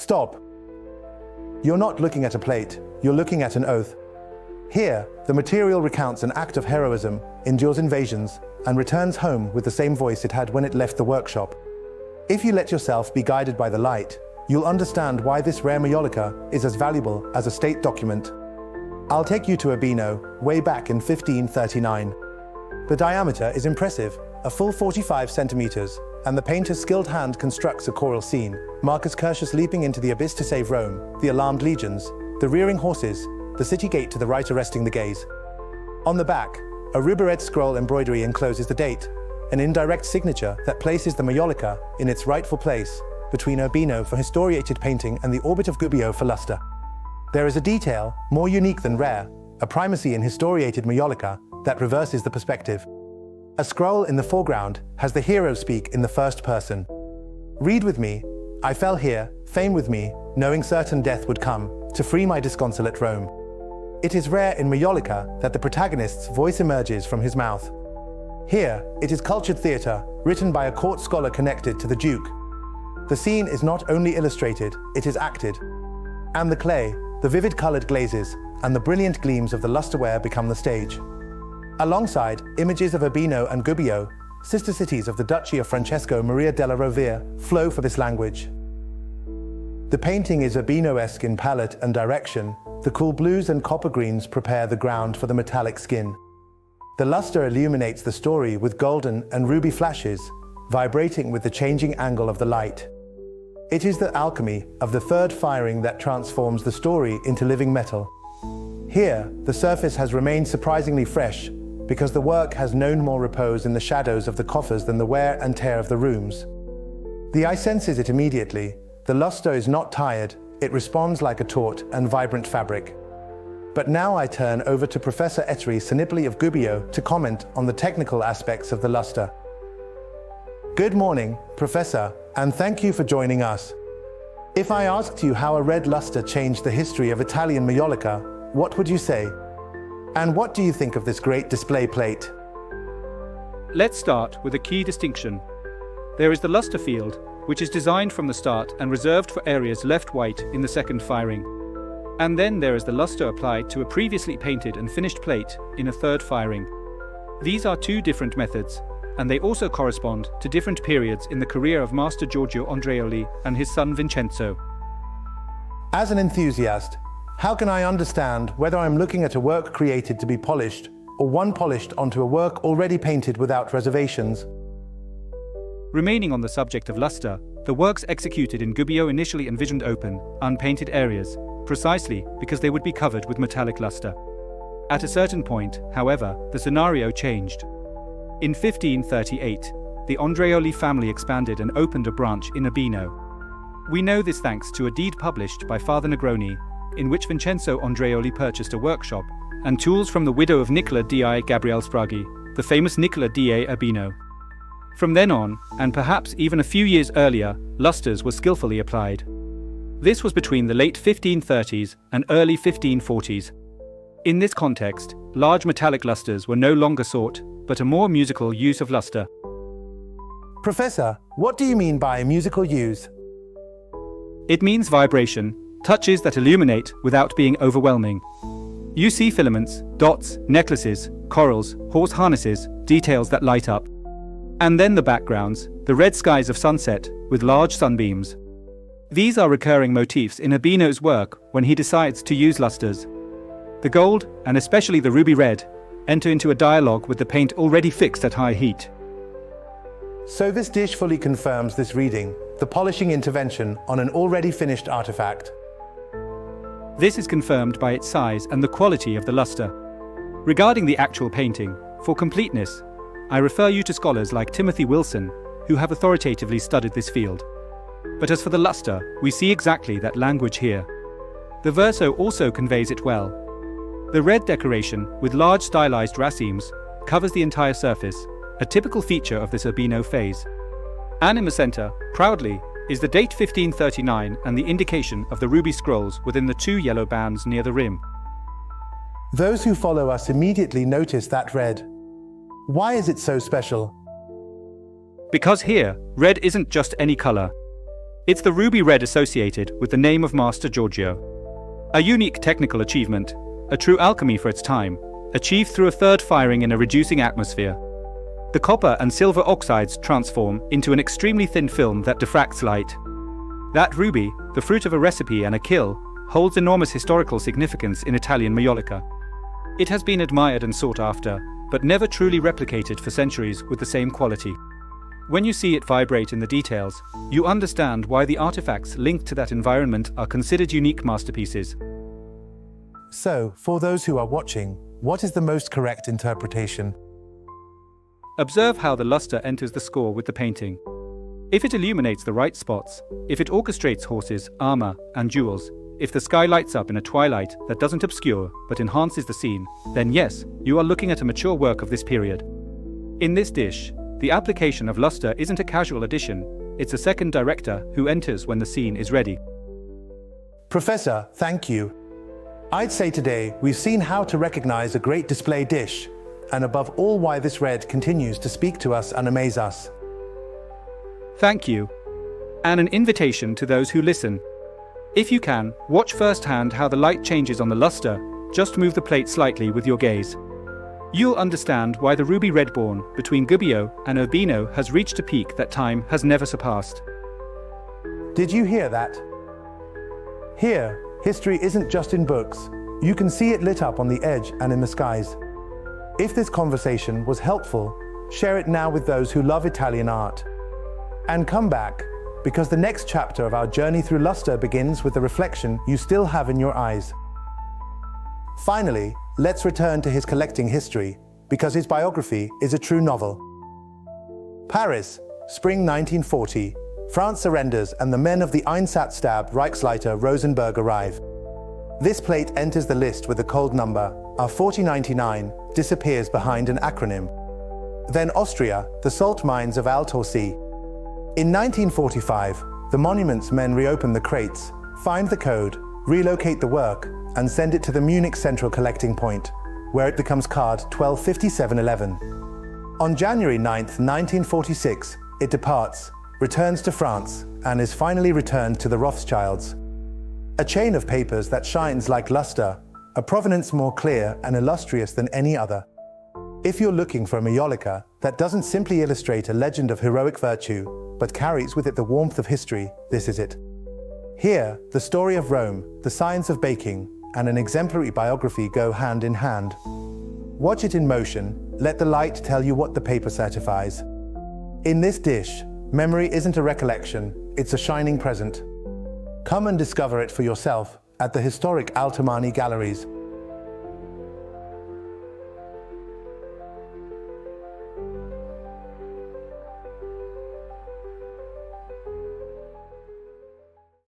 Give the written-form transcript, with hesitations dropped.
Stop. You're not looking at a plate, you're looking at an oath. Here, the material recounts an act of heroism, endures invasions, and returns home with the same voice it had when it left the workshop. If you let yourself be guided by the light, you'll understand why this rare majolica is as valuable as a state document. I'll take you to Urbino, way back in 1539. The diameter is impressive, a full 45 centimeters, and the painter's skilled hand constructs a choral scene. Marcus Curtius leaping into the abyss to save Rome, the alarmed legions, the rearing horses, the city gate to the right arresting the gaze. On the back, a ruby-red scroll embroidery encloses the date, an indirect signature that places the majolica in its rightful place between Urbino for historiated painting and the orbit of Gubbio for Lustre. There is a detail, more unique than rare, a primacy in historiated majolica that reverses the perspective. A scroll in the foreground has the hero speak in the first person. Read with me, I fell here, fame with me, knowing certain death would come, to free my disconsolate Rome. It is rare in majolica that the protagonist's voice emerges from his mouth. Here, it is cultured theatre, written by a court scholar connected to the Duke. The scene is not only illustrated, it is acted. And the clay, the vivid coloured glazes, and the brilliant gleams of the lustreware become the stage. Alongside, images of Urbino and Gubbio, sister cities of the Duchy of Francesco Maria della Rovere, flow for this language. The painting is Urbino-esque in palette and direction. The cool blues and copper greens prepare the ground for the metallic skin. The lustre illuminates the story with golden and ruby flashes, vibrating with the changing angle of the light. It is the alchemy of the third firing that transforms the story into living metal. Here, the surface has remained surprisingly fresh, because the work has known more repose in the shadows of the coffers than the wear and tear of the rooms. The eye senses it immediately. The lustre is not tired, it responds like a taut and vibrant fabric. But now I turn over to Professor Ettore Sanipoli of Gubbio to comment on the technical aspects of the lustre. Good morning, Professor, and thank you for joining us. If I asked you how a red lustre changed the history of Italian majolica, what would you say? And what do you think of this great display plate? Let's start with a key distinction. There is the lustre field, which is designed from the start and reserved for areas left white in the second firing. And then there is the lustre applied to a previously painted and finished plate in a third firing. These are two different methods, and they also correspond to different periods in the career of Master Giorgio Andreoli and his son Vincenzo. As an enthusiast, how can I understand whether I'm looking at a work created to be polished or one polished onto a work already painted without reservations? Remaining on the subject of lustre, the works executed in Gubbio initially envisioned open, unpainted areas, precisely because they would be covered with metallic lustre. At a certain point, however, the scenario changed. In 1538, the Andreoli family expanded and opened a branch in Urbino. We know this thanks to a deed published by Father Negroni, in which Vincenzo Andreoli purchased a workshop and tools from the widow of Nicola di Gabriele Spraghi, the famous Nicola di Urbino. From then on, and perhaps even a few years earlier, lustres were skillfully applied. This was between the late 1530s and early 1540s. In this context, large metallic lustres were no longer sought, but a more musical use of lustre. Professor, what do you mean by musical use? It means vibration, touches that illuminate without being overwhelming. You see filaments, dots, necklaces, corals, horse harnesses, details that light up. And then the backgrounds, the red skies of sunset, with large sunbeams. These are recurring motifs in Urbino's work when he decides to use lustres. The gold, and especially the ruby red, enter into a dialogue with the paint already fixed at high heat. So this dish fully confirms this reading, the polishing intervention on an already finished artifact. This is confirmed by its size and the quality of the lustre. Regarding the actual painting, for completeness, I refer you to scholars like Timothy Wilson, who have authoritatively studied this field. But as for the lustre, we see exactly that language here. The verso also conveys it well. The red decoration, with large stylized racemes, covers the entire surface, a typical feature of this Urbino phase. And in the center, proudly, is the date 1539 and the indication of the ruby scrolls within the two yellow bands near the rim. Those who follow us immediately notice that red. Why is it so special? Because here, red isn't just any color. It's the ruby red associated with the name of Master Giorgio. A unique technical achievement, a true alchemy for its time, achieved through a third firing in a reducing atmosphere. The copper and silver oxides transform into an extremely thin film that diffracts light. That ruby, the fruit of a recipe and a kill, holds enormous historical significance in Italian majolica. It has been admired and sought after, but never truly replicated for centuries with the same quality. When you see it vibrate in the details, you understand why the artifacts linked to that environment are considered unique masterpieces. So, for those who are watching, what is the most correct interpretation? Observe how the luster enters the score with the painting. If it illuminates the right spots, if it orchestrates horses, armor, and jewels, if the sky lights up in a twilight that doesn't obscure but enhances the scene, then yes, you are looking at a mature work of this period. In this dish, the application of luster isn't a casual addition, it's a second director who enters when the scene is ready. Professor, thank you. I'd say today we've seen how to recognize a great display dish, and above all why this red continues to speak to us and amaze us. Thank you. And an invitation to those who listen. If you can, watch firsthand how the light changes on the luster, just move the plate slightly with your gaze. You'll understand why the ruby red born between Gubbio and Urbino has reached a peak that time has never surpassed. Did you hear that? Here, history isn't just in books. You can see it lit up on the edge and in the skies. If this conversation was helpful, share it now with those who love Italian art. And come back, because the next chapter of our journey through luster begins with the reflection you still have in your eyes. Finally, let's return to his collecting history, because his biography is a true novel. Paris, spring 1940. France surrenders and the men of the Einsatzstab Reichsleiter Rosenberg arrive. This plate enters the list with a cold number. Our 4099 disappears behind an acronym. Then Austria, the salt mines of Altaussee. In 1945, the monuments men reopen the crates, find the code, relocate the work, and send it to the Munich Central Collecting Point, where it becomes card 125711. On January 9, 1946, it departs, returns to France, and is finally returned to the Rothschilds. A chain of papers that shines like luster, a provenance more clear and illustrious than any other. If you're looking for a majolica that doesn't simply illustrate a legend of heroic virtue, but carries with it the warmth of history, this is it. Here, the story of Rome, the science of baking, and an exemplary biography go hand in hand. Watch it in motion, let the light tell you what the paper certifies. In this dish, memory isn't a recollection, it's a shining present. Come and discover it for yourself at the historic Altamani galleries.